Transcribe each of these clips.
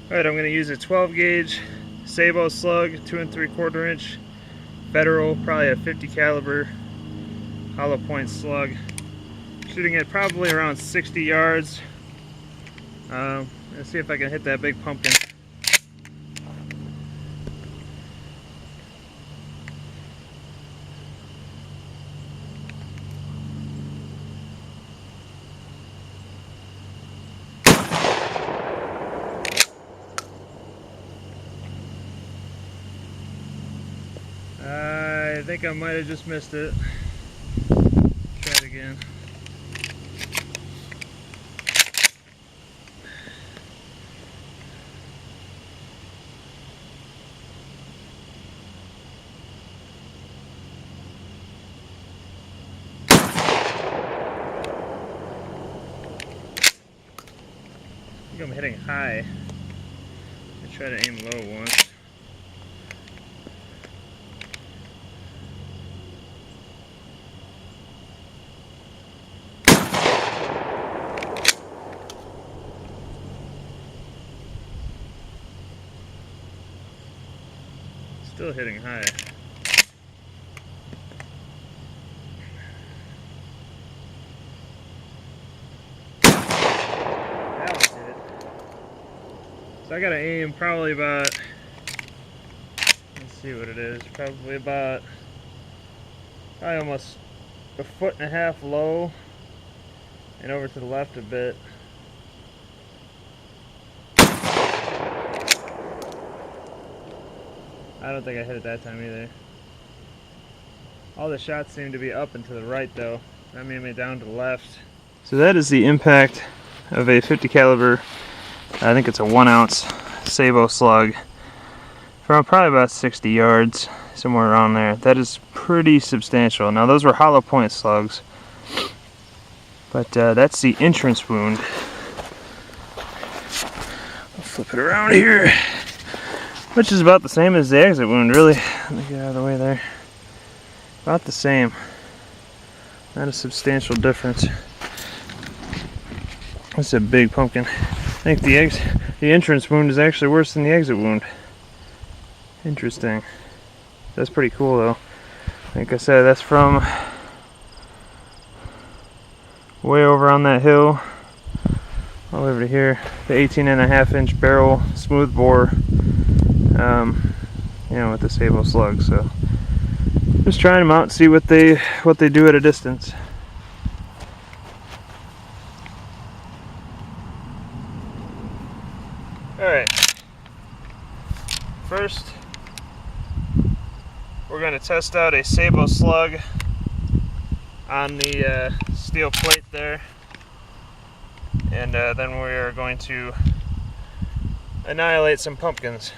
Alright, I'm going to use a 12 gauge Sabo slug, 2 3/4 inch Federal, probably a 50 caliber hollow point slug. Shooting it probably around 60 yards. Let's see if I can hit that big pumpkin. I think I might have just missed it. Try it again. I think I'm hitting high. I try to aim low once. Still hitting high. That was it. So I gotta aim probably about, let's see what it is, probably almost 1.5 feet low and over to the left a bit. I don't think I hit it that time either. All the shots seem to be up and to the right though. That made me down to the left. So that is the impact of a 50 caliber, I think it's a 1 ounce Sabo slug from probably about 60 yards, somewhere around there. That is pretty substantial. Now those were hollow point slugs, but that's the entrance wound. I'll flip it around here. Which is about the same as the exit wound, really. Let me get out of the way there. About the same. Not a substantial difference. That's a big pumpkin. I think the entrance wound is actually worse than the exit wound. Interesting. That's pretty cool though. Like I said, that's from way over on that hill all over to here. The 18.5 inch barrel smooth bore. You know, with the Sabo slug. So just trying them out and see what they do at a distance. Alright, first we're going to test out a Sabo slug on the steel plate there, and then we are going to annihilate some pumpkins.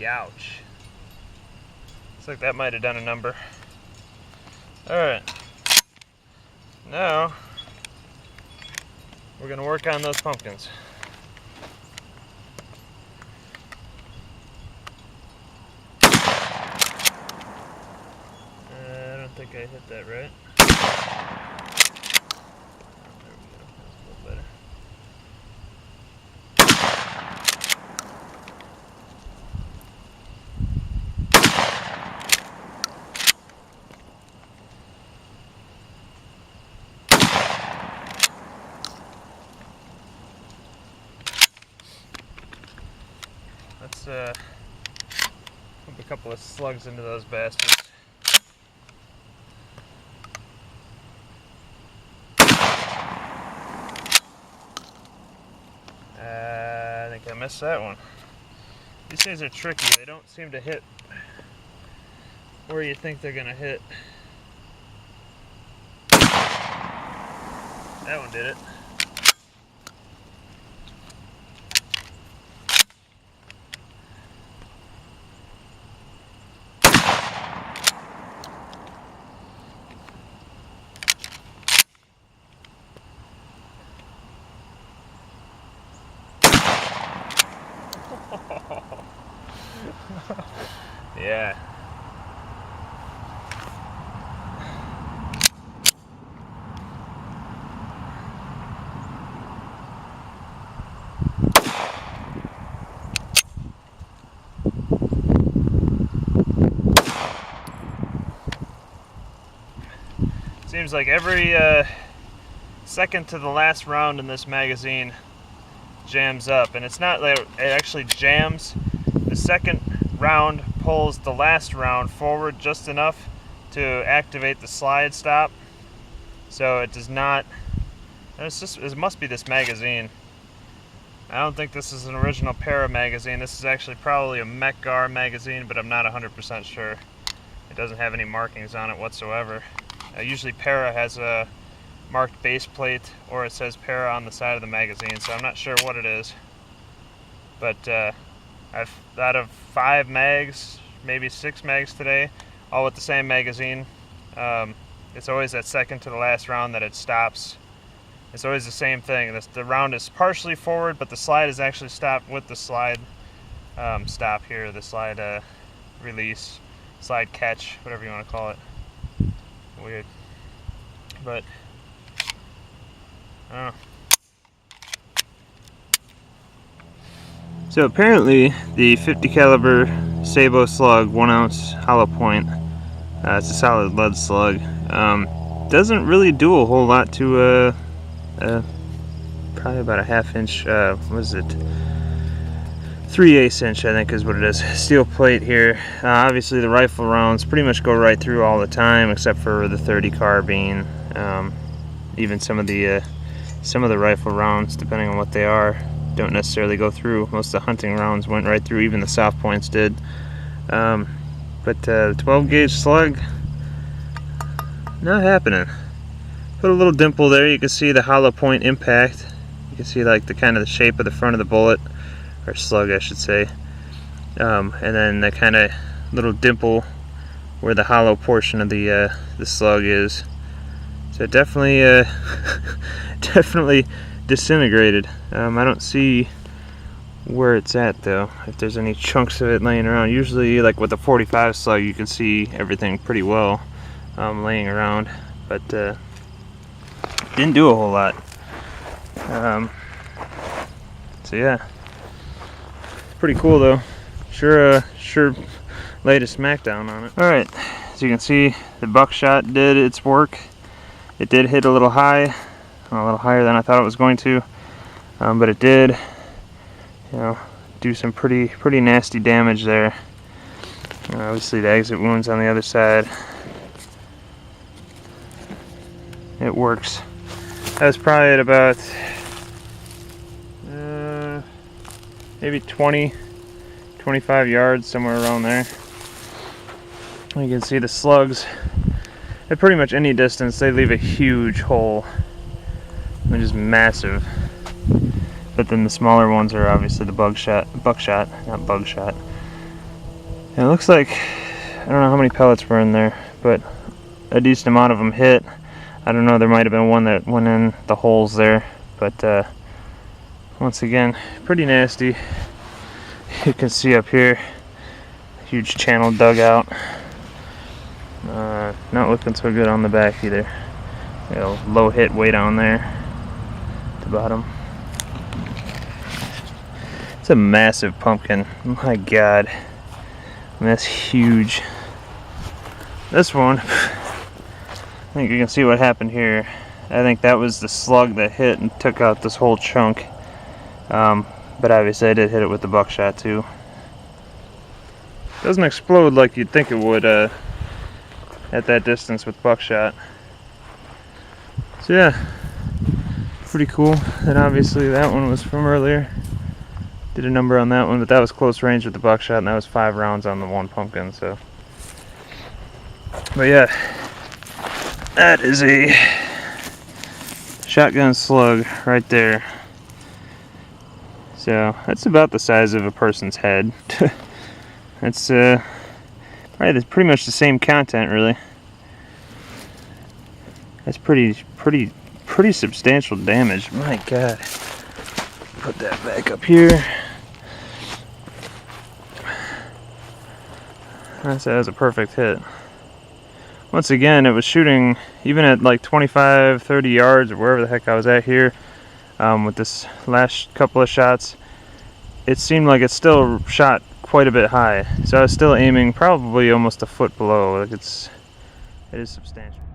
Ouch. Looks like that might have done a number. Alright. Now, we're going to work on those pumpkins. I don't think I hit that right. There we go. That's a little better. Let's pump a couple of slugs into those bastards. I think I missed that one. These things are tricky. They don't seem to hit where you think they're gonna hit. That one did it. Yeah. Seems like every second to the last round in this magazine jams up, and it's not that it actually jams. The second round pulls the last round forward just enough to activate the slide stop, so it does not. It must be this magazine. I don't think this is an original Para magazine. This is actually probably a Mech-Gar magazine, but I'm not 100% sure. It doesn't have any markings on it whatsoever. Usually Para has a marked base plate, or it says Para on the side of the magazine, so I'm not sure what it is. But I've out of 5 mags, maybe 6 mags today, all with the same magazine. It's always that second to the last round that it stops. It's always the same thing. The round is partially forward, but the slide is actually stopped with the slide stop here, the slide release, slide catch, whatever you want to call it. Weird. But I don't know. So apparently the 50 caliber Sabo slug 1 ounce hollow point, it's a solid lead slug, doesn't really do a whole lot to probably about a 1/2 inch, what is it, 3/8 inch I think is what it is, steel plate here. Obviously the rifle rounds pretty much go right through all the time, except for the 30 carbine. Even some of the rifle rounds, depending on what they are, don't necessarily go through. Most of the hunting rounds went right through, even the soft points did. But the 12 gauge slug, not happening. Put a little dimple there, you can see the hollow point impact. You can see like the kind of the shape of the front of the bullet, or slug I should say. And then the kind of little dimple where the hollow portion of the slug is. So it definitely definitely disintegrated. I don't see where it's at though, if there's any chunks of it laying around. Usually like with the 45 slug you can see everything pretty well laying around, but didn't do a whole lot. So yeah, pretty cool though. Sure laid a smackdown on it. Alright, as you can see, the buckshot did its work. It did hit a little high, a little higher than I thought it was going to, but it did, you know, do some pretty nasty damage there. Obviously the exit wounds on the other side. It works. That was probably at about maybe 20-25 yards, somewhere around there. You can see the slugs at pretty much any distance, they leave a huge hole, which is massive. But then the smaller ones are obviously the buckshot, not bugshot. And it looks like, I don't know how many pellets were in there, but a decent amount of them hit. I don't know, there might have been one that went in the holes there, but once again, pretty nasty. You can see up here, huge channel dug out. Not looking so good on the back either. You know, low hit way down there at the bottom. It's a massive pumpkin. My God, and that's huge. This one, I think you can see what happened here. I think that was the slug that hit and took out this whole chunk. But obviously I did hit it with the buckshot too. Doesn't explode like you'd think it would at that distance with buckshot. So yeah, pretty cool. And obviously that one was from earlier. Did a number on that one, but that was close range with the buckshot, and that was 5 rounds on the one pumpkin. So, but yeah, that is a shotgun slug right there. So that's about the size of a person's head. That's probably pretty much the same content, really. That's pretty substantial damage. My God. Put that back up here. I'd say that was a perfect hit. Once again, it was shooting even at like 25, 30 yards or wherever the heck I was at here with this last couple of shots. It seemed like it still shot quite a bit high. So I was still aiming probably almost a foot below. Like it is substantial.